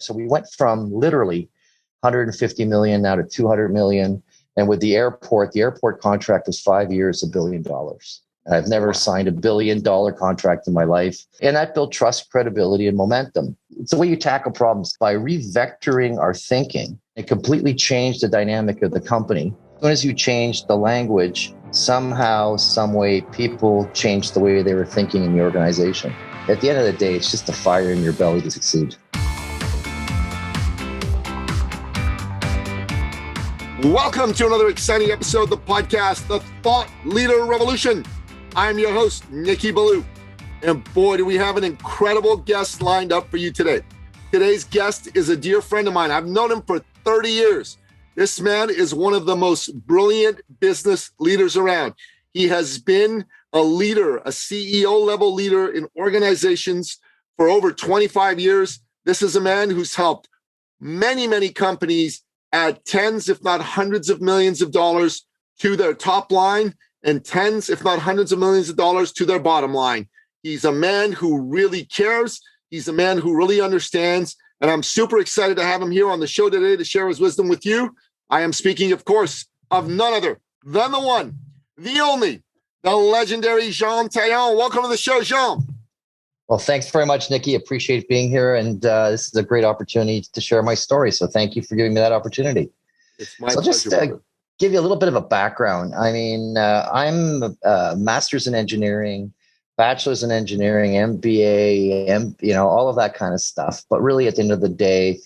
So we went from literally 150 million now to 200 million. And with the airport contract was 5 years, $1 billion. And I've never signed $1 billion contract in my life. And that built trust, credibility, and momentum. It's the way you tackle problems by revectoring our thinking. It completely changed the dynamic of the company. As soon as you change the language, somehow, some way, people changed the way they were thinking in the organization. At the end of the day, it's just the fire in your belly to succeed. Welcome to another exciting episode of the podcast, The Thought Leader Revolution. I'm your host, Nikki Ballou. And boy, do we have an incredible guest lined up for you today. Today's guest is a dear friend of mine. I've known him for 30 years. This man is one of the most brilliant business leaders around. He has been a leader, a CEO level leader in organizations for over 25 years. This is a man who's helped many companies add tens, if not hundreds of millions of dollars to their top line and tens, if not hundreds of millions of dollars to their bottom line. He's a man who really cares. He's a man who really understands. And I'm super excited to have him here on the show today to share his wisdom with you. I am speaking, of course, of none other than the one, the only, the legendary Jean Taillon. Welcome to the show, Jean. Well, thanks very much, Nikki. Appreciate being here. And this is a great opportunity to share my story. So thank you for giving me that opportunity. It's my pleasure. Just give you a little bit of a background. I mean, I'm a master's in engineering, bachelor's in engineering, MBA, all of that kind of stuff. But really, at the end of the day,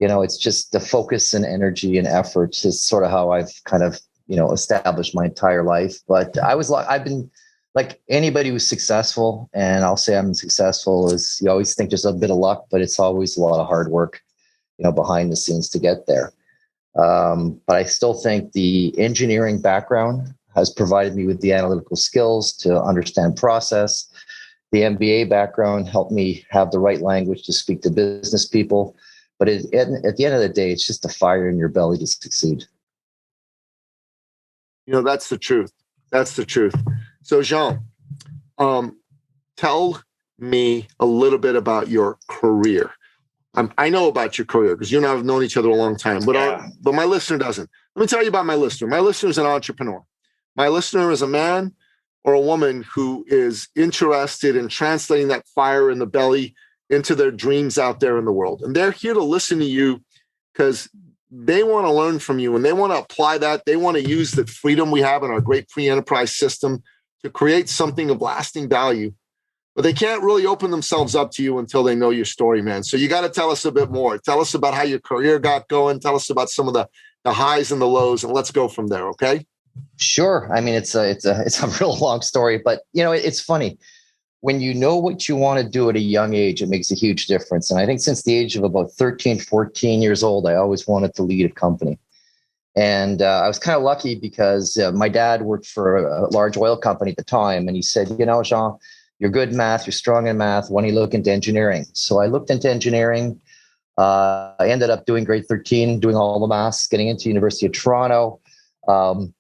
it's just the focus and energy and effort is sort of how I've kind of, established my entire life. But I've been like anybody who's successful, and I'll say I'm successful, is you always think there's a bit of luck, but it's always a lot of hard work, behind the scenes to get there. But I still think the engineering background has provided me with the analytical skills to understand process. The MBA background helped me have the right language to speak to business people. But at the end of the day, it's just the fire in your belly to succeed. That's the truth. That's the truth. So, Jean, tell me a little bit about your career. I know about your career because you and I have known each other a long time, but my listener doesn't. Let me tell you about my listener. My listener is an entrepreneur. My listener is a man or a woman who is interested in translating that fire in the belly into their dreams out there in the world. And they're here to listen to you because they want to learn from you and they want to apply that. They want to use the freedom we have in our great free enterprise system to create something of lasting value. But they can't really open themselves up to you until they know your story, man. So you got to tell us a bit more. Tell us about how your career got going. Tell us about some of the highs and the lows, and let's go from there, okay? Sure. I mean, it's a real long story, but it's funny. When you know what you want to do at a young age, it makes a huge difference. And I think since the age of about 13, 14 years old, I always wanted to lead a company. And I was kind of lucky because my dad worked for a large oil company at the time. And he said, Jean, you're good in math, you're strong in math. Why don't you look into engineering? So I looked into engineering. I ended up doing grade 13, doing all the maths, getting into University of Toronto.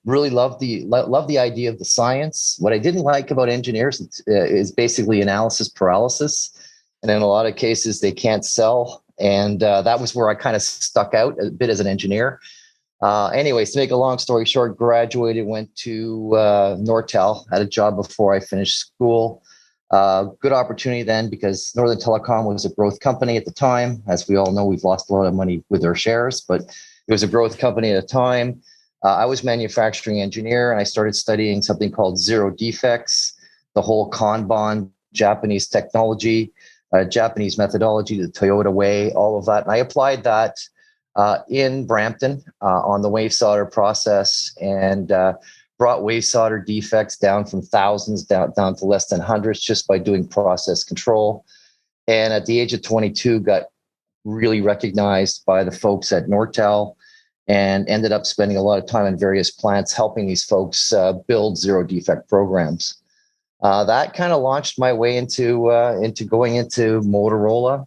Really loved the idea of the science. What I didn't like about engineers is basically analysis paralysis. And in a lot of cases, they can't sell. And that was where I kind of stuck out a bit as an engineer. Anyways, to make a long story short, graduated, went to Nortel, had a job before I finished school. Good opportunity then because Northern Telecom was a growth company at the time. As we all know, we've lost a lot of money with their shares, but it was a growth company at the time. I was manufacturing engineer and I started studying something called zero defects, the whole Kanban, Japanese technology, Japanese methodology, the Toyota way, all of that. And I applied that in Brampton on the wave solder process and brought wave solder defects down from thousands down to less than hundreds just by doing process control. And at the age of 22, got really recognized by the folks at Nortel and ended up spending a lot of time in various plants helping these folks build zero defect programs. That kind of launched my way into going into Motorola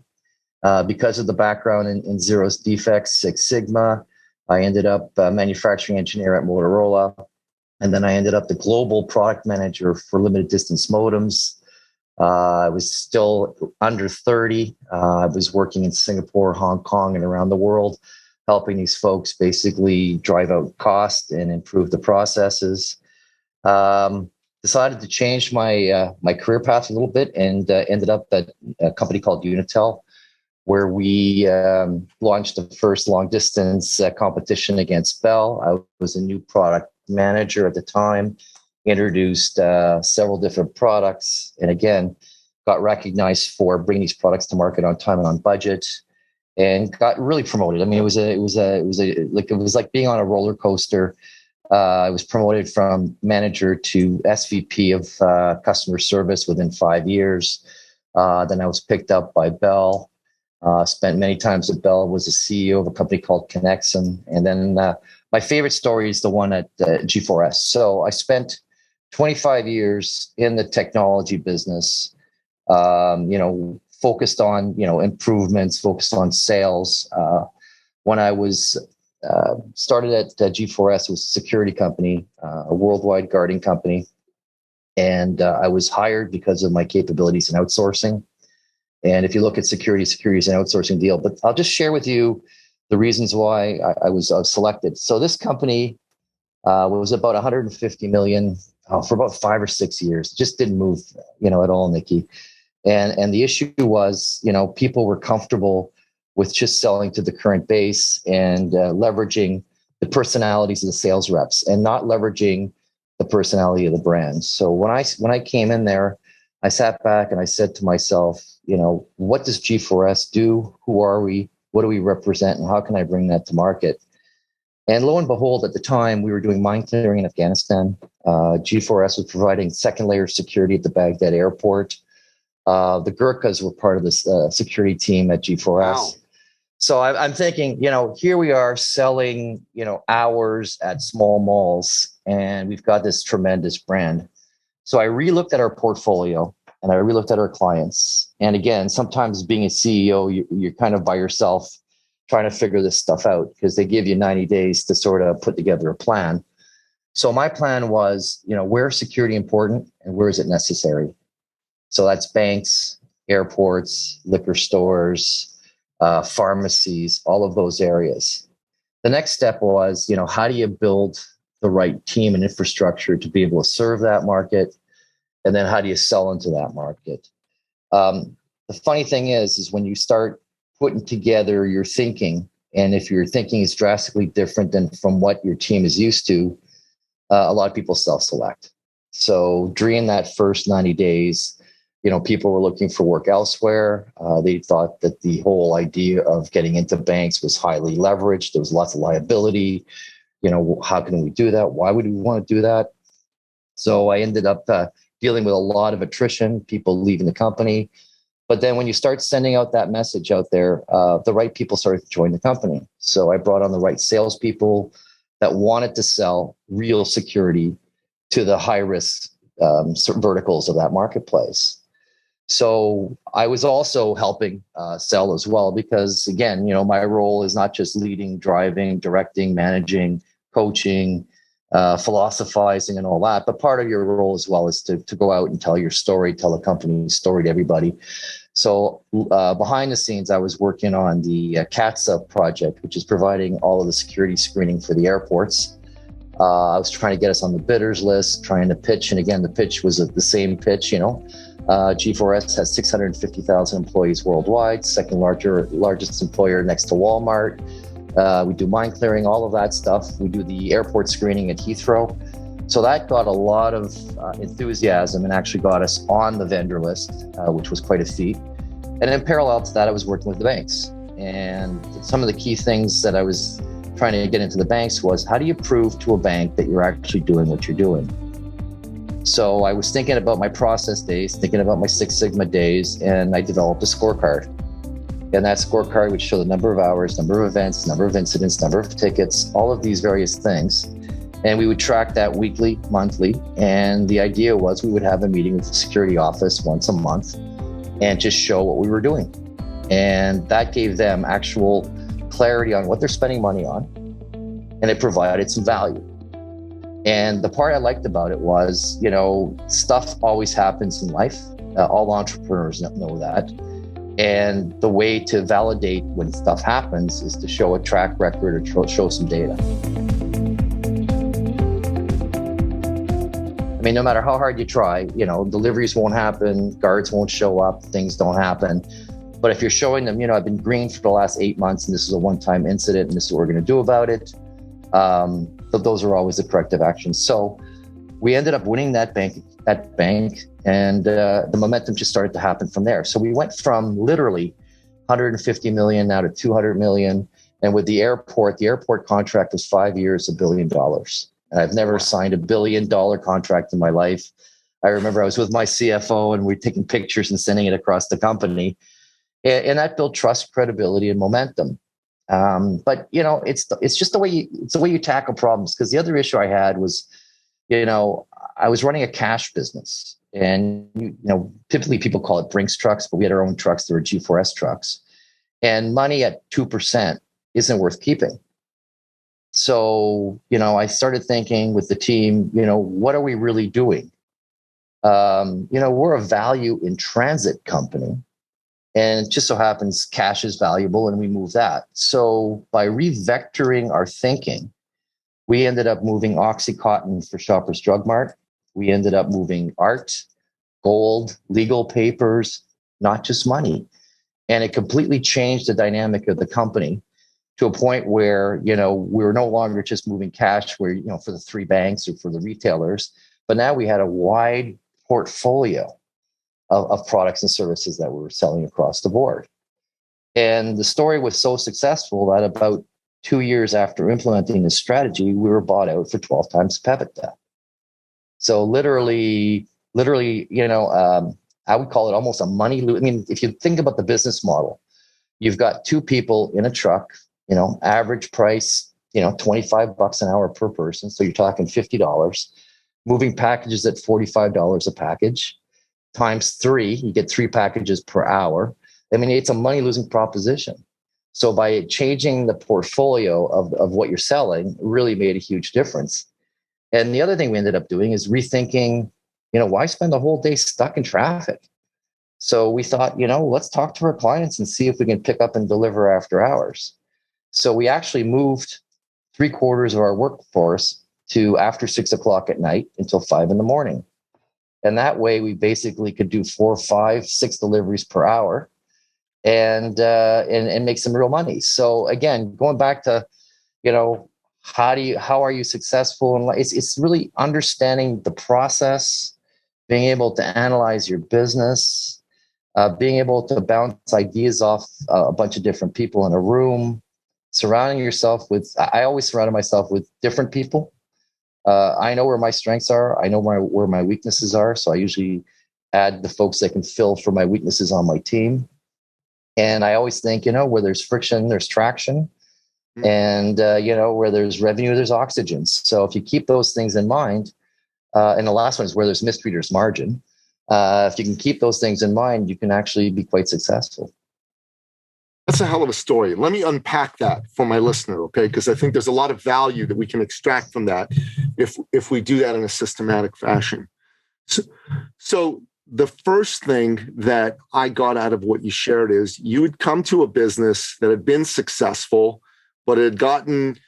because of the background in zero defects, Six Sigma. I ended up manufacturing engineer at Motorola. And then I ended up the global product manager for limited distance modems. I was still under 30. I was working in Singapore, Hong Kong, and around the world, helping these folks basically drive out cost and improve the processes. Decided to change my career path a little bit and ended up at a company called Unitel, where we launched the first long distance competition against Bell. I was a new product manager at the time, introduced several different products, and again, got recognized for bringing these products to market on time and on budget, and got really promoted. I mean, it was like being on a roller coaster. I was promoted from manager to SVP of customer service within 5 years. Then I was picked up by Bell. Spent many times at Bell. Was the CEO of a company called Connexon, and then my favorite story is the one at G4S. So I spent 25 years in the technology business. Focused on improvements, focused on sales. When I was started at G4S, it was a security company, a worldwide guarding company. And I was hired because of my capabilities in outsourcing. And if you look at security is an outsourcing deal. But I'll just share with you the reasons why I was selected. So this company was about 150 million for about 5 or 6 years. Just didn't move, at all, Nikki. And the issue was, people were comfortable with just selling to the current base and leveraging the personalities of the sales reps and not leveraging the personality of the brand. So when I came in there, I sat back and I said to myself, what does G4S do? Who are we? What do we represent? And how can I bring that to market? And lo and behold, at the time, we were doing mine clearing in Afghanistan. G4S was providing second layer security at the Baghdad airport. The Gurkhas were part of this security team at G4S. Wow. So I'm thinking, here we are selling, hours at small malls, and we've got this tremendous brand. So I relooked at our portfolio and I relooked at our clients. And again, sometimes being a CEO, you're kind of by yourself trying to figure this stuff out because they give you 90 days to sort of put together a plan. So my plan was, where is security important and where is it necessary? So that's banks, airports, liquor stores, pharmacies, all of those areas. The next step was, how do you build the right team and infrastructure to be able to serve that market? And then how do you sell into that market? The funny thing is when you start putting together your thinking, and if your thinking is drastically different than from what your team is used to, a lot of people self-select. So during that first 90 days, people were looking for work elsewhere. They thought that the whole idea of getting into banks was highly leveraged. There was lots of liability. How can we do that? Why would we want to do that? So I ended up dealing with a lot of attrition, people leaving the company. But then when you start sending out that message out there, the right people started to join the company. So I brought on the right salespeople that wanted to sell real security to the high risk verticals of that marketplace. So I was also helping sell as well, because again, my role is not just leading, driving, directing, managing, coaching, philosophizing and all that. But part of your role as well is to go out and tell your story, tell a company's story to everybody. So behind the scenes, I was working on the CATSA project, which is providing all of the security screening for the airports. I was trying to get us on the bidders list, trying to pitch. And again, the pitch was the same pitch, G4S has 650,000 employees worldwide, second largest employer next to Walmart. We do mine clearing, all of that stuff. We do the airport screening at Heathrow. So that got a lot of enthusiasm and actually got us on the vendor list, which was quite a feat. And in parallel to that, I was working with the banks. And some of the key things that I was trying to get into the banks was, how do you prove to a bank that you're actually doing what you're doing? So I was thinking about my process days, thinking about my Six Sigma days, and I developed a scorecard. And that scorecard would show the number of hours, number of events, number of incidents, number of tickets, all of these various things. And we would track that weekly, monthly. And the idea was we would have a meeting with the security office once a month and just show what we were doing. And that gave them actual clarity on what they're spending money on. And it provided some value. And the part I liked about it was, stuff always happens in life. All entrepreneurs know that. And the way to validate when stuff happens is to show a track record or show some data. I mean, no matter how hard you try, deliveries won't happen, guards won't show up, things don't happen. But if you're showing them, I've been green for the last 8 months and this is a one-time incident and this is what we're going to do about it. But those are always the corrective actions. So we ended up winning that bank, and the momentum just started to happen from there. So we went from literally 150 million now to 200 million. And with the airport contract was 5 years, $1 billion. And I've never signed $1 billion contract in my life. I remember I was with my CFO and we're taking pictures and sending it across the company. And that built trust, credibility, and momentum. But it's just the way you tackle problems. Because the other issue I had was, I was running a cash business, and typically people call it Brinks trucks, but we had our own trucks. They were G4S trucks, and money at 2% isn't worth keeping. So, I started thinking with the team, what are we really doing? We're a value in transit company, and it just so happens cash is valuable and we move that. So by revectoring our thinking, we ended up moving Oxycontin for Shoppers Drug Mart. We ended up moving art, gold, legal papers, not just money. And it completely changed the dynamic of the company to a point where, we're no longer just moving cash for the 3 banks or for the retailers, but now we had a wide portfolio of products and services that we were selling across the board. And the story was so successful that about 2 years after implementing this strategy, we were bought out for 12 times EBITDA. So literally, I would call it almost a money loop. I mean, if you think about the business model, you've got 2 people in a truck, average price, $25 an hour per person. So you're talking $50, moving packages at $45 a package, times 3, you get 3 packages per hour. I mean, it's a money losing proposition. So by changing the portfolio of what you're selling really made a huge difference. And the other thing we ended up doing is rethinking, why spend the whole day stuck in traffic? So we thought, let's talk to our clients and see if we can pick up and deliver after hours. So we actually moved 3/4 of our workforce to after 6 o'clock at night until 5 a.m. And that way we basically could do 4, 5, 6 deliveries per hour and make some real money. So again, going back to, how are you successful? And it's really understanding the process, being able to analyze your business, being able to bounce ideas off a bunch of different people in a room, surrounding yourself with, I always surrounded myself with different people. I know where my strengths are. I know where my weaknesses are. So I usually add the folks that can fill for my weaknesses on my team. And I always think, where there's friction, there's traction. And, where there's revenue, there's oxygen. So if you keep those things in mind, and the last one is where there's mystery, there's margin. If you can keep those things in mind, you can actually be quite successful. That's a hell of a story. Let me unpack that for my listener, okay? Because I think there's a lot of value that we can extract from that if we do that in a systematic fashion. So the first thing that I got out of what you shared is you had come to a business that had been successful, but it had gotten,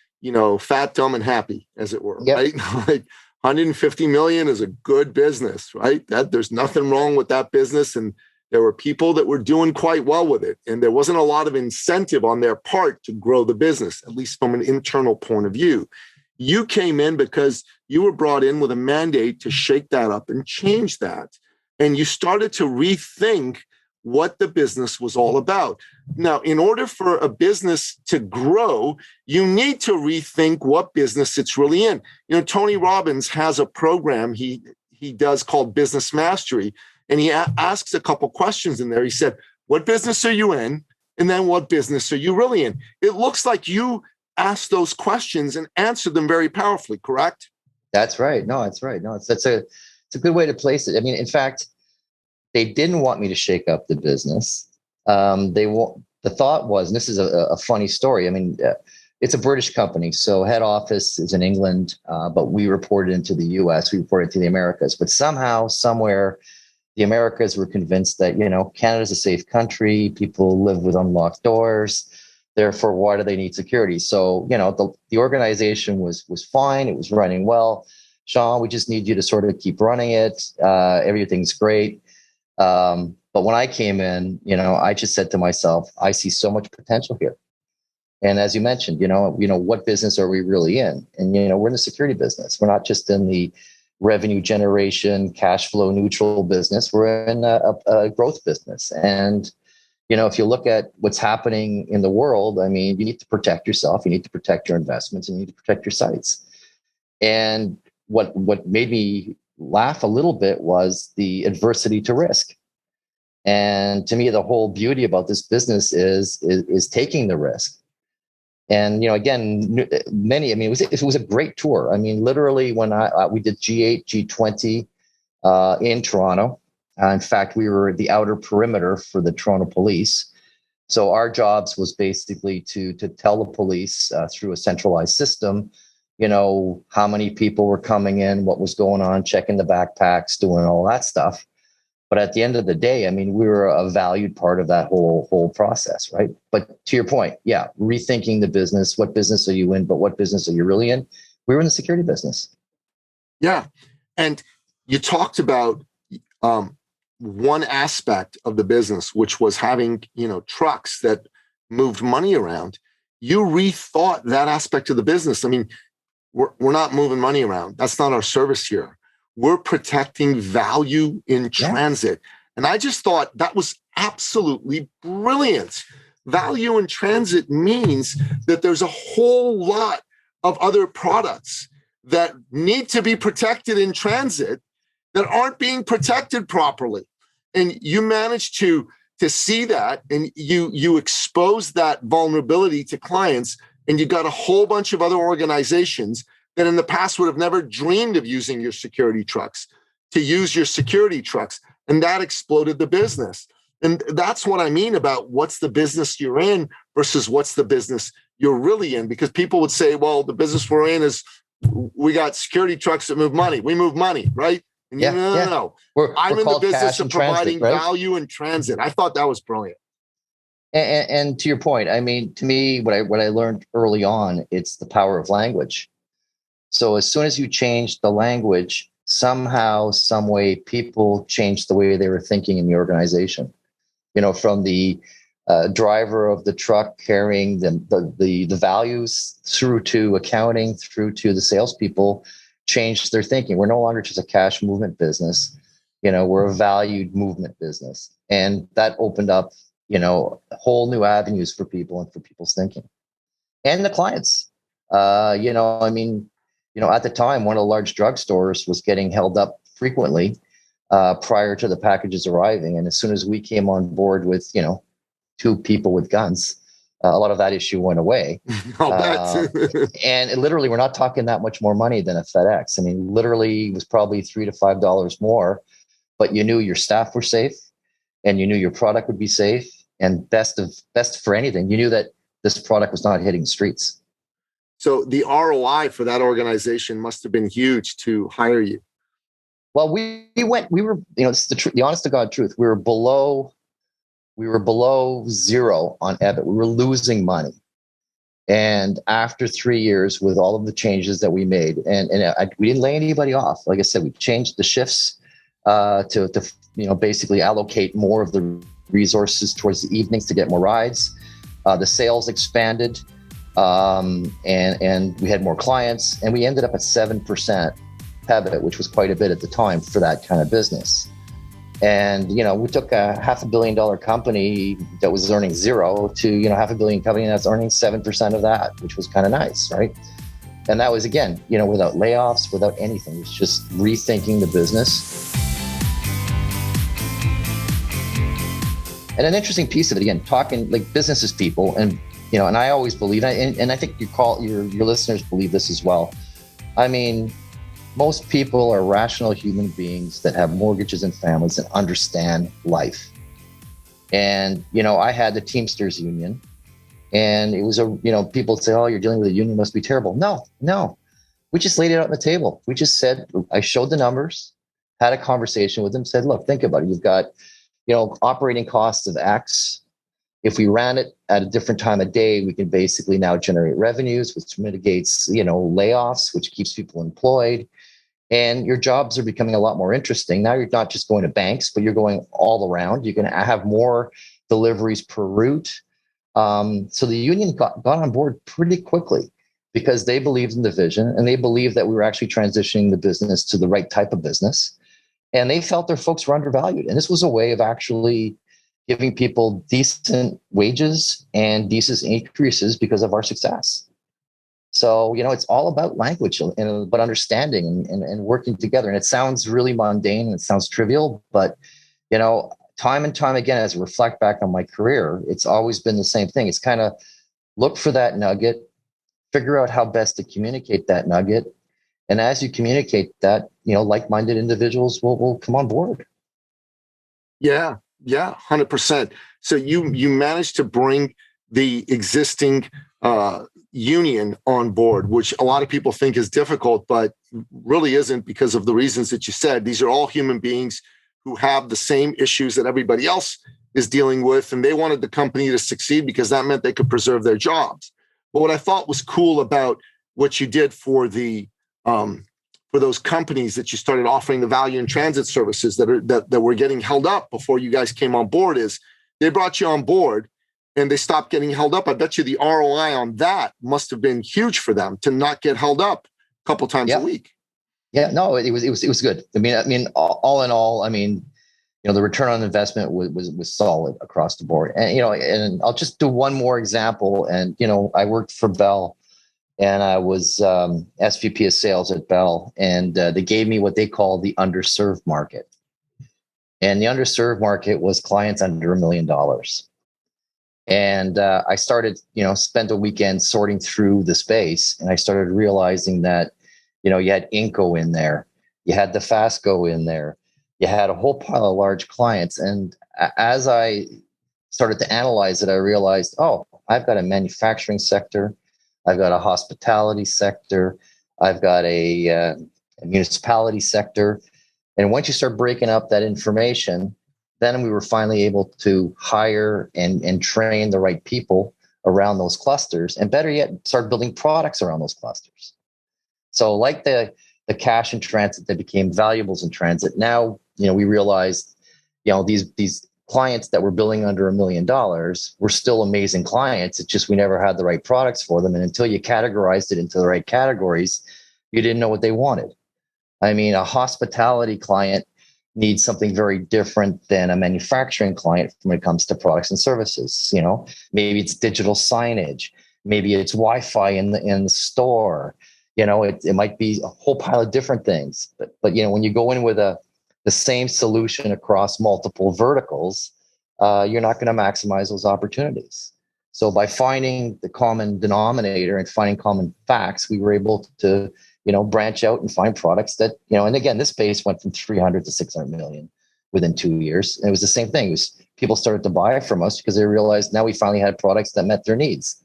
fat, dumb, and happy, as it were, yep. Right? Like 150 million is a good business, right? That there's nothing wrong with that business. And there were people that were doing quite well with it. And there wasn't a lot of incentive on their part to grow the business, at least from an internal point of view. You came in because you were brought in with a mandate to shake that up and change that. And you started to rethink what the business was all about. Now, in order for a business to grow, you need to rethink what business it's really in. Tony Robbins has a program he does called Business Mastery, and he asks a couple questions in there. He said, what business are you in? And then what business are you really in? It looks like you asked those questions and answered them very powerfully, correct? That's right. No, that's right. No, it's a good way to place it. I mean, in fact, they didn't want me to shake up the business. The thought was, and this is a funny story. I mean, it's a British company, so head office is in England, but we reported into the US, we reported to the Americas. But somehow, somewhere, the the Americas were convinced that, Canada's a safe country. People live with unlocked doors. Therefore, why do they need security? So, the organization was fine. It was running well. Sean, we just need you to sort of keep running it. Everything's great. But when I came in, I just said to myself, I see so much potential here. And as you mentioned, what business are we really in? And, we're in the security business. We're not just in the revenue generation, cash flow neutral business. We're in a growth business. And, if you look at what's happening in the world, I mean, you need to protect yourself, you need to protect your investments, and you need to protect your sites. And what made me laugh a little bit was the adversity to risk. And to me, the whole beauty about this business is taking the risk. And, again, it was a great tour. I mean, literally when we did G8, G20 in Toronto. In fact, we were the outer perimeter for the Toronto police. So our jobs was basically to tell the police through a centralized system, how many people were coming in, what was going on, checking the backpacks, doing all that stuff. But at the end of the day, I mean, we were a valued part of that whole process, right? But to your point, yeah, rethinking the business. What business are you in? But what business are you really in? We were in the security business. Yeah, and you talked about one aspect of the business, which was having trucks that moved money around. You rethought that aspect of the business. I mean, we're not moving money around. That's not our service here. We're protecting value in transit. And I just thought that was absolutely brilliant. Value in transit means that there's a whole lot of other products that need to be protected in transit that aren't being protected properly. And you managed to see that, and you expose that vulnerability to clients, and you got a whole bunch of other organizations that in the past would have never dreamed of using your security trucks to use your security trucks. And that exploded the business. And that's what I mean about what's the business you're in versus what's the business you're really in. Because people would say, well, the business we're in is we got security trucks that move money. We move money, right? And no. I'm in the business of providing value in transit. I thought that was brilliant. And to your point, I mean, to me, what I learned early on, it's the power of language. So as soon as you change the language, somehow, some way, people changed the way they were thinking in the organization. From the driver of the truck carrying the values through to accounting, through to the salespeople, changed their thinking. We're no longer just a cash movement business. We're a valued movement business. And that opened up, whole new avenues for people and for people's thinking. And the clients, at the time, one of the large drugstores was getting held up frequently prior to the packages arriving. And as soon as we came on board with, two people with guns, a lot of that issue went away. And literally, we're not talking that much more money than a FedEx. I mean, literally, it was probably $3 to $5 more, but you knew your staff were safe, and you knew your product would be safe, and best for anything, you knew that this product was not hitting the streets. So the ROI for that organization must have been huge to hire you. Well, we were, it's the honest to God truth. We were below zero on EBIT. We were losing money. And after 3 years, with all of the changes that we made, we didn't lay anybody off. Like I said, we changed the shifts to basically allocate more of the resources towards the evenings to get more rides. The sales expanded, and we had more clients, and we ended up at 7% EBIT, which was quite a bit at the time for that kind of business. And, we took a $500 million company that was earning zero to, $500 million company that's earning 7% of that, which was kind of nice, right? And that was, again, without layoffs, without anything. It's just rethinking the business. And an interesting piece of it, again, talking like business is people. And, and I always believe, and I think your listeners believe this as well. I mean, most people are rational human beings that have mortgages and families and understand life. And, I had the Teamsters union, and it was people say, oh, you're dealing with a union, must be terrible. No. We just laid it out on the table. We just said, I showed the numbers, had a conversation with them, said, look, think about it. You've got, operating costs of X. If we ran it at a different time of day, we can basically now generate revenues, which mitigates, layoffs, which keeps people employed. And your jobs are becoming a lot more interesting. Now you're not just going to banks, but you're going all around. You're going to have more deliveries per route. So the union got on board pretty quickly because they believed in the vision and they believed that we were actually transitioning the business to the right type of business. And they felt their folks were undervalued. And this was a way of actually giving people decent wages and decent increases because of our success. So, it's all about language, but understanding and working together. And it sounds really mundane and it sounds trivial, but, time and time again, as I reflect back on my career, it's always been the same thing. It's kind of look for that nugget, figure out how best to communicate that nugget. And as you communicate that, like-minded individuals will come on board. Yeah, 100%. So you managed to bring the existing union on board, which a lot of people think is difficult, but really isn't because of the reasons that you said. These are all human beings who have the same issues that everybody else is dealing with, and they wanted the company to succeed because that meant they could preserve their jobs. But what I thought was cool about what you did for those companies that you started offering the value in transit services that were getting held up before you guys came on board is they brought you on board and they stopped getting held up. I bet you the ROI on that must have been huge for them to not get held up a couple times a week. Yeah, no, it was good. I mean, all in all, the return on investment was solid across the board. And, and I'll just do one more example. And, I worked for Bell and I was SVP of sales at Bell. And they gave me what they call the underserved market. And the underserved market was clients under $1 million. And I started, spent a weekend sorting through the space. And I started realizing that, you had Inco in there, you had the Fasco in there, you had a whole pile of large clients. And as I started to analyze it, I realized, I've got a manufacturing sector, I've got a hospitality sector, I've got a municipality sector. And once you start breaking up that information, then we were finally able to hire and train the right people around those clusters, and better yet, start building products around those clusters. So like the cash in transit that became valuables in transit, now, we realized, these clients that were billing under $1 million were still amazing clients. It's just we never had the right products for them. And until you categorized it into the right categories, you didn't know what they wanted. A hospitality client needs something very different than a manufacturing client when it comes to products and services. Maybe it's digital signage, maybe it's Wi-Fi in the store. It might be a whole pile of different things, but when you go in with the same solution across multiple verticals, you're not going to maximize those opportunities. So by finding the common denominator and finding common facts, we were able to, branch out and find products that, and again, this base went from 300 to 600 million within 2 years. And it was the same thing. It was people started to buy from us because they realized now we finally had products that met their needs.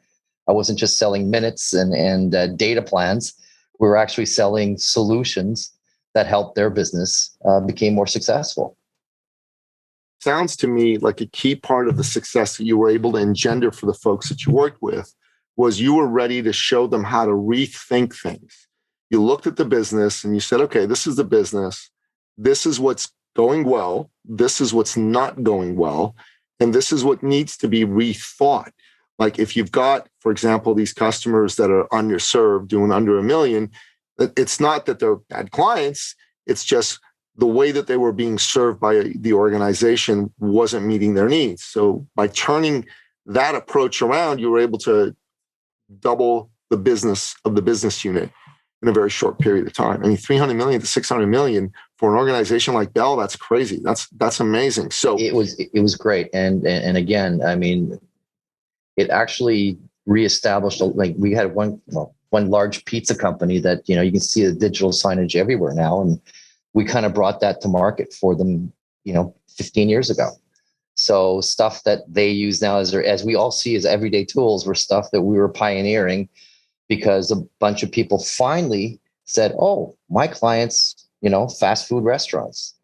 I wasn't just selling minutes and data plans. We were actually selling solutions that helped their business become more successful. Sounds to me like a key part of the success that you were able to engender for the folks that you worked with was you were ready to show them how to rethink things. You looked at the business and you said, okay, this is the business. This is what's going well. This is what's not going well. And this is what needs to be rethought. Like if you've got, for example, these customers that are underserved doing under $1 million, it's not that they're bad clients. It's just the way that they were being served by the organization wasn't meeting their needs. So by turning that approach around, you were able to double the business of the business unit in a very short period of time. 300 million to 600 million for an organization like Bell, that's crazy. That's amazing. So it was great. And again, it actually reestablished, we had one large pizza company that, you can see the digital signage everywhere now. And we kind of brought that to market for them, 15 years ago. So stuff that they use now as we all see as everyday tools were stuff that we were pioneering because a bunch of people finally said, oh, my clients fast food restaurants.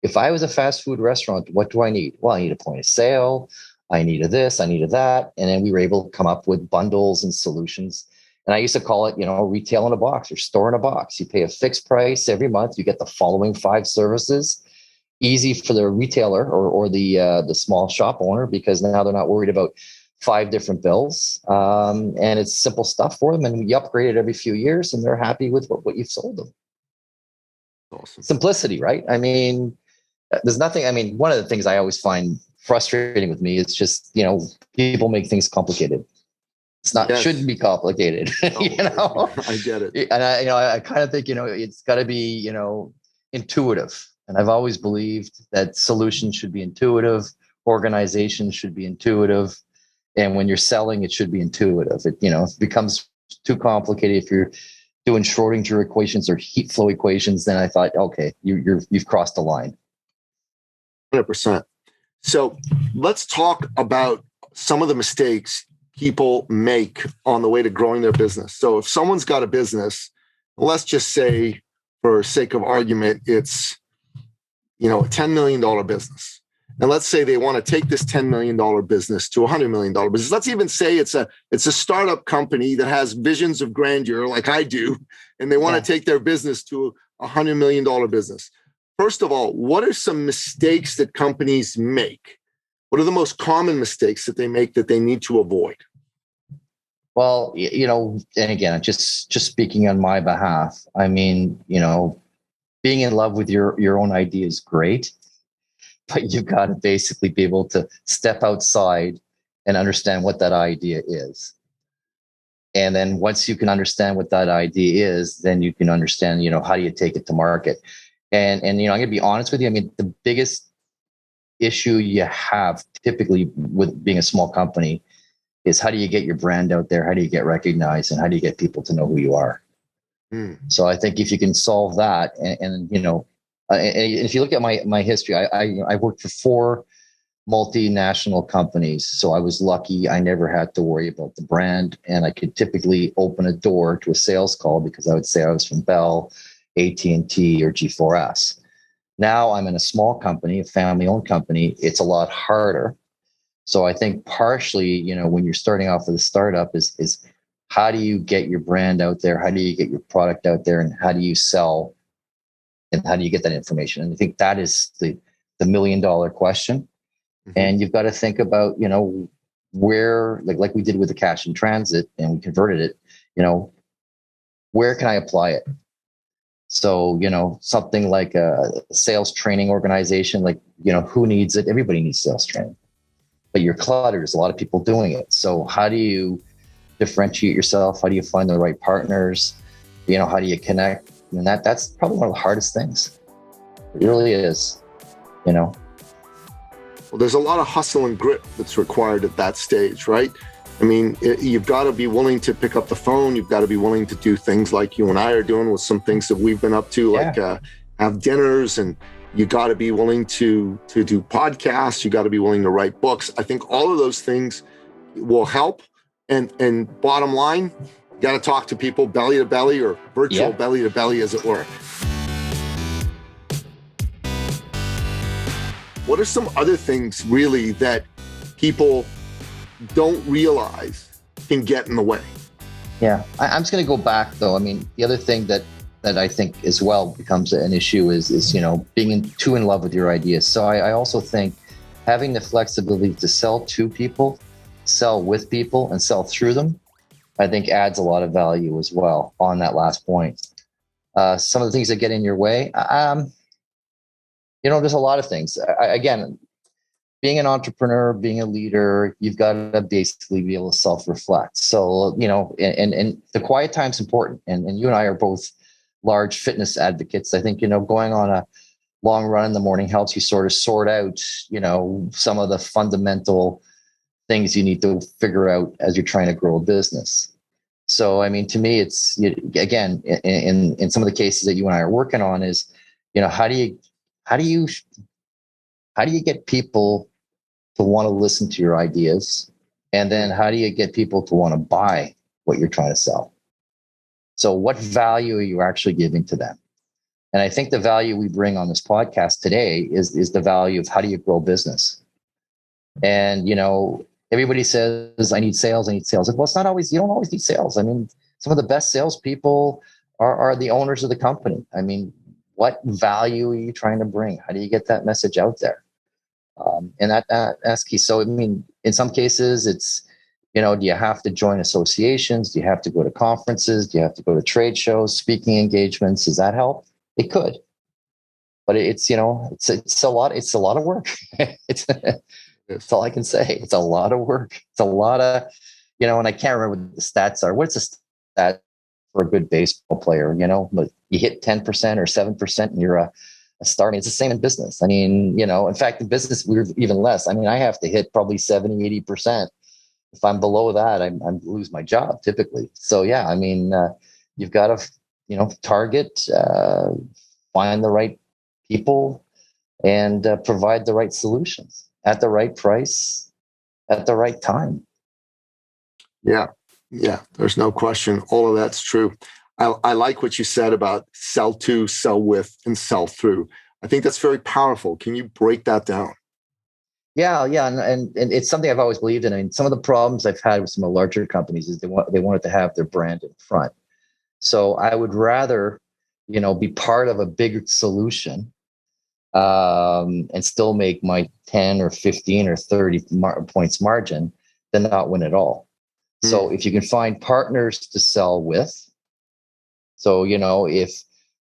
If I was a fast food restaurant, what do I need? Well, I need a point of sale. I needed this, I needed that. And then we were able to come up with bundles and solutions. And I used to call it, retail in a box or store in a box. You pay a fixed price every month. You get the following 5 services. Easy for the retailer or the small shop owner, because now they're not worried about 5 different bills. And it's simple stuff for them. And you upgrade it every few years and they're happy with what you've sold them. Awesome. Simplicity, right? I mean, there's nothing. I mean, one of the things I always find frustrating with me is just, people make things complicated. It's not, shouldn't be complicated. I get it. And I kind of think, it's got to be, intuitive. And I've always believed that solutions should be intuitive. Organizations should be intuitive. And when you're selling, it should be intuitive. It, if it becomes too complicated, if you're doing Schrodinger equations or heat flow equations, then I thought, okay, you've crossed the line. 100%. So let's talk about some of the mistakes people make on the way to growing their business. So if someone's got a business, let's just say, for sake of argument, it's a $10 million business. And let's say they want to take this $10 million business to a $100 million business. Let's even say it's a startup company that has visions of grandeur like I do, and they want to take their business to a $100 million business. First of all, what are some mistakes that companies make? What are the most common mistakes that they make that they need to avoid? Well, and again, just speaking on my behalf, I mean, being in love with your own idea is great, but you've got to basically be able to step outside and understand what that idea is. And then once you can understand what that idea is, then you can understand, how do you take it to market? And I'm going to be honest with you. I mean, the biggest issue you have typically with being a small company is how do you get your brand out there? How do you get recognized? And how do you get people to know who you are? So I think if you can solve that, and if you look at my history, I worked for 4 multinational companies. So I was lucky. I never had to worry about the brand, and I could typically open a door to a sales call because I would say I was from Bell, AT&T, or G4S. Now I'm in a small company, a family-owned company. It's a lot harder. So I think partially, when you're starting off with a startup is how do you get your brand out there? How do you get your product out there? And how do you sell? And how do you get that information? And I think that is the $1 million question. Mm-hmm. And you've got to think about, where, like we did with the cash in transit and we converted it, where can I apply it? So, something like a sales training organization, like, who needs it? Everybody needs sales training, but you're cluttered. There's a lot of people doing it. So how do you differentiate yourself? How do you find the right partners? How do you connect? And that's probably one of the hardest things. It really is, Well, there's a lot of hustle and grit that's required at that stage, right? I mean, you've got to be willing to pick up the phone. You've got to be willing to do things like you and I are doing with some things that we've been up to, like have dinners, and you got to be willing to do podcasts. You got to be willing to write books. I think all of those things will help. And bottom line, you got to talk to people belly to belly, or virtual belly to belly, as it were. What are some other things really that people don't realize can get in the way? Yeah, I'm just going to go back though. I mean, the other thing that I think as well becomes an issue is being too in love with your ideas. So I also think having the flexibility to sell to people, sell with people, and sell through them, I think adds a lot of value as well on that last point. Some of the things that get in your way, there's a lot of things. Again, being an entrepreneur, being a leader, you've got to basically be able to self-reflect. So, and the quiet time's important. And you and I are both large fitness advocates. I think, going on a long run in the morning helps you sort of sort out, some of the fundamental things you need to figure out as you're trying to grow a business. So, I mean, to me, it's, again, in some of the cases that you and I are working on is, how do you get people to want to listen to your ideas? And then how do you get people to want to buy what you're trying to sell? So what value are you actually giving to them? And I think the value we bring on this podcast today is the value of how do you grow business. And, everybody says, I need sales. Well, it's not always, you don't always need sales. I mean, some of the best salespeople are the owners of the company. I mean, what value are you trying to bring? How do you get that message out there? And that's key. So, I mean, in some cases, it's, do you have to join associations? Do you have to go to conferences? Do you have to go to trade shows, speaking engagements? Does that help? It could, but it's a lot of work. It's all I can say. It's a lot of work. It's a lot of, and I can't remember what the stats are. What's the stat for a good baseball player? But you hit 10% or 7% and you're a star. I mean, it's the same in business. I mean, in fact, in business, we're even less. I mean, I have to hit probably 70, 80%. If I'm below that, I lose my job typically. So yeah, I mean, you've got to, target, find the right people and provide the right solutions at the right price at the right time. Yeah. There's no question. All of that's true. I like what you said about sell to, sell with, and sell through. I think that's very powerful. Can you break that down? Yeah. And it's something I've always believed in. I mean, some of the problems I've had with some of the larger companies is they wanted to have their brand in front. So I would rather, be part of a bigger solution and still make my 10 or 15 or 30 points margin than not win at all. So if you can find partners to sell with, so, if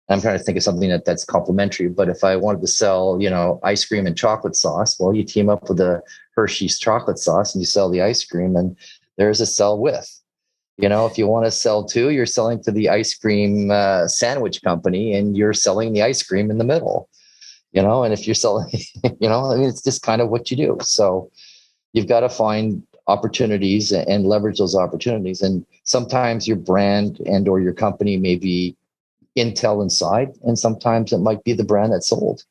I'm trying to think of something that's complementary, but if I wanted to sell, ice cream and chocolate sauce, well, you team up with a Hershey's chocolate sauce and you sell the ice cream, and there's a sell with. If you want to sell to, you're selling to the ice cream sandwich company and you're selling the ice cream in the middle, and if you're selling, I mean, it's just kind of what you do. So you've got to find opportunities and leverage those opportunities. And sometimes your brand and or your company may be Intel inside, and sometimes it might be the brand that's sold.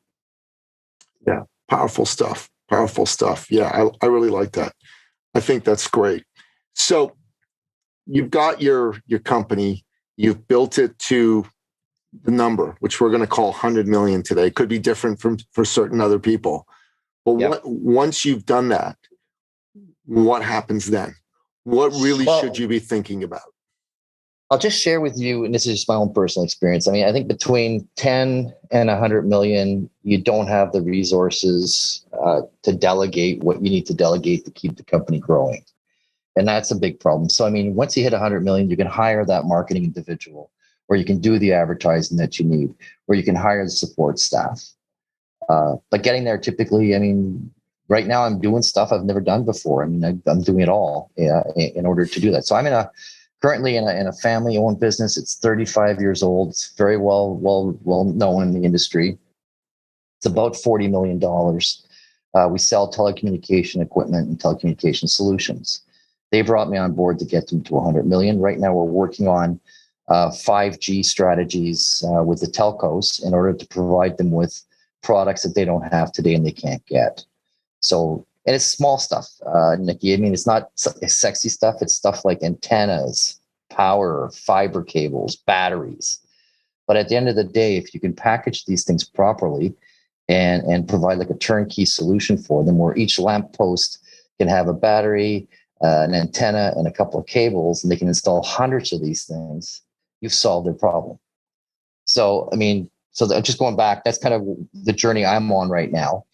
Yeah, powerful stuff. Yeah, I really like that. I think that's great. So you've got your company, you've built it to the number, which we're going to call 100 million today. Could be different for certain other people. But once you've done that, what happens then? What really should you be thinking about? I'll just share with you, and this is just my own personal experience. I mean, I think between 10 and 100 million, you don't have the resources to delegate what you need to delegate to keep the company growing. And that's a big problem. So, I mean, once you hit 100 million, you can hire that marketing individual, or you can do the advertising that you need, or you can hire the support staff. But getting there typically, I mean, right now I'm doing stuff I've never done before. I mean, I'm doing it all in order to do that. So I'm currently in a family-owned business. It's 35 years old. It's very well known in the industry. It's about $40 million. We sell telecommunication equipment and telecommunication solutions. They brought me on board to get them to 100 million. Right now, we're working on 5G strategies with the telcos in order to provide them with products that they don't have today and they can't get. So, and it's small stuff, Nikki. I mean, it's not sexy stuff. It's stuff like antennas, power, fiber cables, batteries. But at the end of the day, if you can package these things properly and provide like a turnkey solution for them, where each lamppost can have a battery, an antenna, and a couple of cables, and they can install hundreds of these things, you've solved their problem. So, I mean, just going back, that's kind of the journey I'm on right now.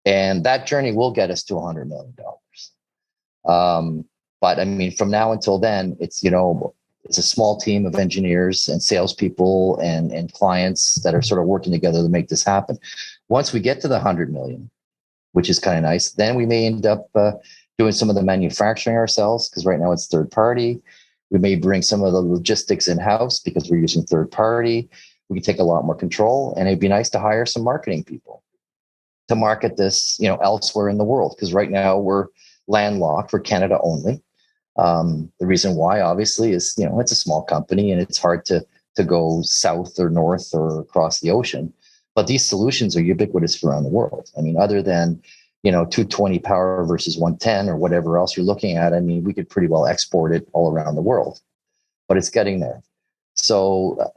And that journey will get us to $100 million. But I mean, from now until then, it's a small team of engineers and salespeople and clients that are sort of working together to make this happen. Once we get to the 100 million, which is kind of nice, then we may end up doing some of the manufacturing ourselves, because right now it's third party. We may bring some of the logistics in-house because we're using third party. We can take a lot more control, and it'd be nice to hire some marketing people to market this, elsewhere in the world. Because right now we're landlocked for Canada only. The reason why, obviously, is, it's a small company and it's hard to go south or north or across the ocean. But these solutions are ubiquitous around the world. I mean, other than, 220 power versus 110 or whatever else you're looking at, I mean, we could pretty well export it all around the world. But it's getting there. So,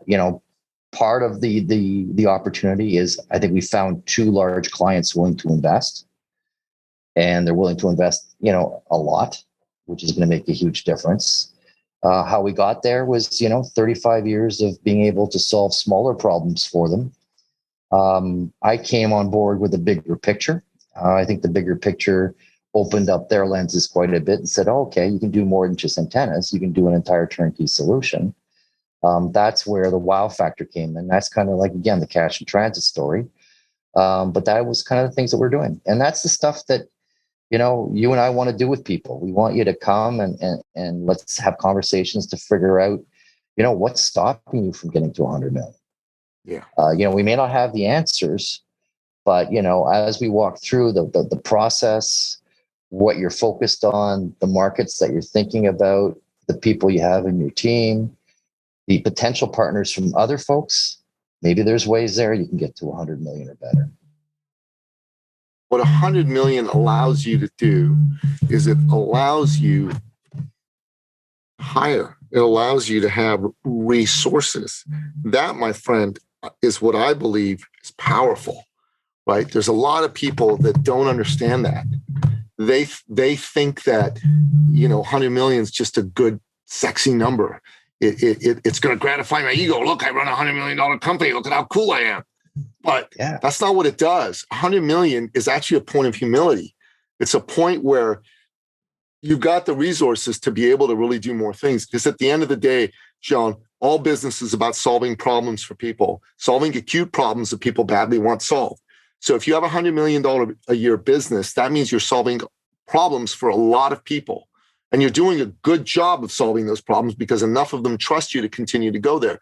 part of the opportunity is I think we found two large clients willing to invest, and they're willing to invest, a lot, which is going to make a huge difference. How we got there was, 35 years of being able to solve smaller problems for them. I came on board with a bigger picture. I think the bigger picture opened up their lenses quite a bit and said, oh, okay, you can do more than just antennas. You can do an entire turnkey solution. That's where the wow factor came. And that's kind of like, again, the cash and transit story. But that was kind of the things that we're doing. And that's the stuff that, you and I want to do with people. We want you to come and let's have conversations to figure out, what's stopping you from getting to 100 million. Yeah. We may not have the answers, but, as we walk through the process, what you're focused on, the markets that you're thinking about, the people you have in your team, the potential partners from other folks, maybe there's ways there you can get to 100 million or better. What 100 million allows you to do is it allows you to hire. It allows you to have resources. That, my friend, is what I believe is powerful, right? There's a lot of people that don't understand that. They think that, 100 million is just a good, sexy number. It's going to gratify my ego. Look, I run a $100 million company. Look at how cool I am. But that's not what it does. 100 million is actually a point of humility. It's a point where you've got the resources to be able to really do more things. Because at the end of the day, John, all business is about solving problems for people, solving acute problems that people badly want solved. So if you have a $100 million a year business, that means you're solving problems for a lot of people. And you're doing a good job of solving those problems because enough of them trust you to continue to go there.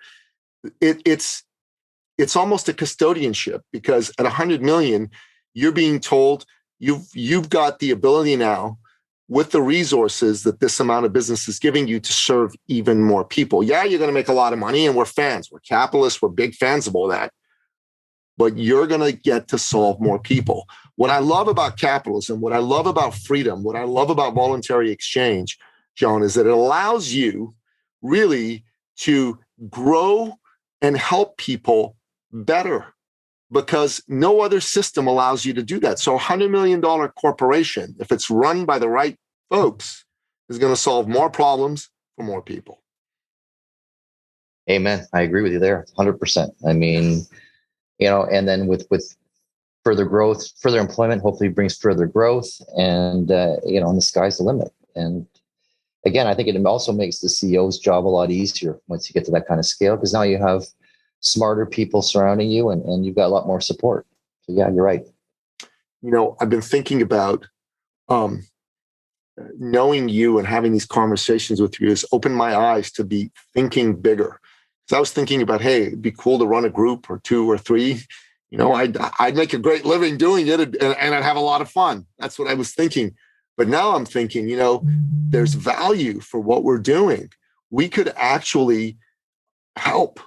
It's almost a custodianship, because at 100 million, you're being told you've got the ability now with the resources that this amount of business is giving you to serve even more people. Yeah, you're going to make a lot of money, and we're fans. We're capitalists. We're big fans of all that. But you're going to get to solve more people. What I love about capitalism, what I love about freedom, what I love about voluntary exchange, John, is that it allows you really to grow and help people better, because no other system allows you to do that. So a $100 million corporation, if it's run by the right folks, is going to solve more problems for more people. Amen. I agree with you there 100%. I mean, and then with further growth, further employment, hopefully brings further growth, and, and the sky's the limit. And again, I think it also makes the CEO's job a lot easier once you get to that kind of scale, because now you have smarter people surrounding you, and you've got a lot more support. So yeah, you're right. I've been thinking about knowing you and having these conversations with you has opened my eyes to be thinking bigger. So I was thinking about, hey, it'd be cool to run a group or two or three. I'd make a great living doing it, and I'd have a lot of fun. That's what I was thinking. But now I'm thinking, there's value for what we're doing. We could actually help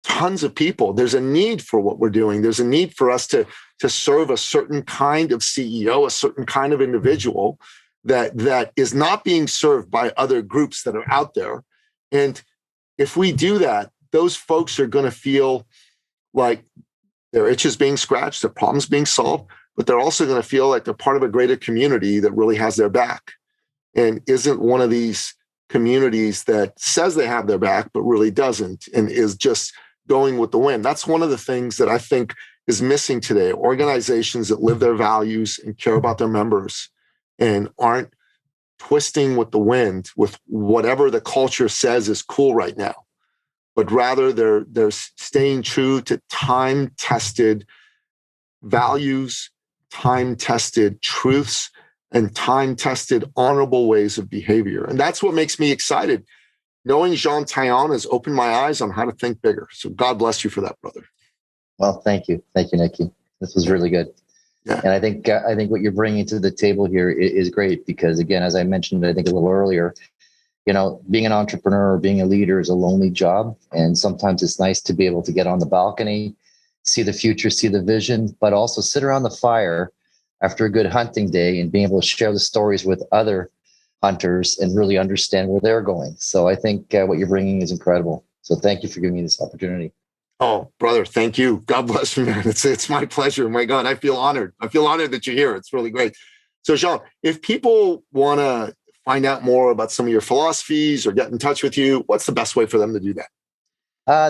tons of people. There's a need for what we're doing. There's a need for us to serve a certain kind of CEO, a certain kind of individual that is not being served by other groups that are out there. And if we do that, those folks are going to feel like their itch is being scratched, their problems being solved, but they're also going to feel like they're part of a greater community that really has their back, and isn't one of these communities that says they have their back, but really doesn't, and is just going with the wind. That's one of the things that I think is missing today. Organizations that live their values and care about their members and aren't twisting with the wind with whatever the culture says is cool right now, but rather they're staying true to time-tested values, time-tested truths, and time-tested honorable ways of behavior. And that's what makes me excited. Knowing Jean Taillon has opened my eyes on how to think bigger. So God bless you for that, brother. Well, thank you. Thank you, Nicky. This was really good. Yeah. And I think what you're bringing to the table here is great, because again, as I mentioned, I think a little earlier, being an entrepreneur or being a leader is a lonely job. And sometimes it's nice to be able to get on the balcony, see the future, see the vision, but also sit around the fire after a good hunting day and being able to share the stories with other hunters and really understand where they're going. So I think what you're bringing is incredible. So thank you for giving me this opportunity. Oh, brother, thank you. God bless you, man. It's my pleasure. My God, I feel honored. I feel honored that you're here. It's really great. So, Jean, if people want to find out more about some of your philosophies or get in touch with you, what's the best way for them to do that?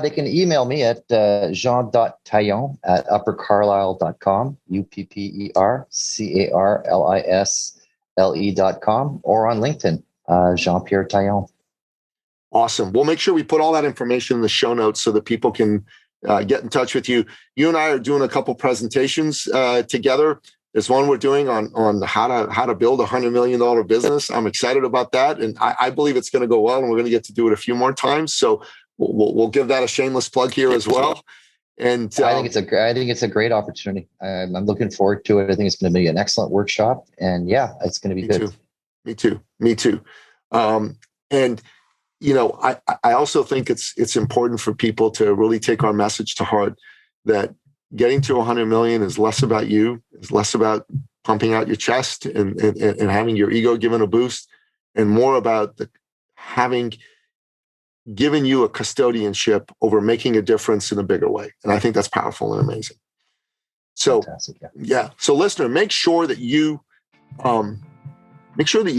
They can email me at jean.taillon at uppercarlisle.com, UPPERCARLISLE.com, or on LinkedIn, Jean-Pierre Taillon. Awesome. We'll make sure we put all that information in the show notes so that people can get in touch with you. You and I are doing a couple presentations together. There's one we're doing on how to build $100 million business. I'm excited about that, and I believe it's going to go well, and we're going to get to do it a few more times. So we'll give that a shameless plug here as well. And I think it's a great opportunity. I'm looking forward to it. I think it's going to be an excellent workshop, and yeah, it's going to be good. Me too. And I also think it's important for people to really take our message to heart that getting to 100 million is less about you, is less about pumping out your chest and having your ego given a boost, and more about having given you a custodianship over making a difference in a bigger way. And I think that's powerful and amazing. So, fantastic, yeah. So listener, make sure that you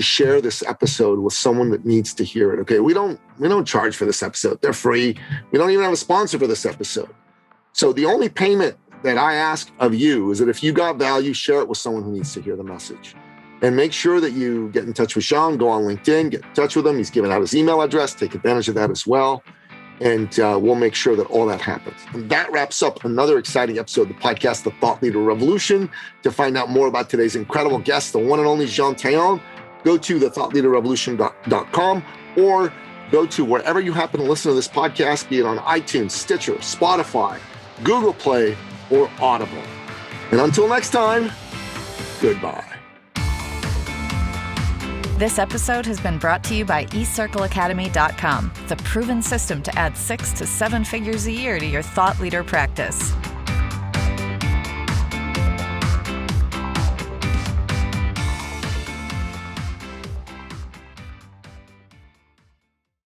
share this episode with someone that needs to hear it. Okay. We don't charge for this episode. They're free. We don't even have a sponsor for this episode. So the only payment that I ask of you is that if you got value, share it with someone who needs to hear the message. And make sure that you get in touch with Jean, go on LinkedIn, get in touch with him. He's given out his email address. Take advantage of that as well. And we'll make sure that all that happens. And that wraps up another exciting episode of the podcast, The Thought Leader Revolution. To find out more about today's incredible guest, the one and only Jean Taillon, go to thethoughtleaderrevolution.com or go to wherever you happen to listen to this podcast, be it on iTunes, Stitcher, Spotify, Google Play, or Audible. And until next time, goodbye. This episode has been brought to you by eCircleAcademy.com, the proven system to add 6 to 7 figures a year to your thought leader practice.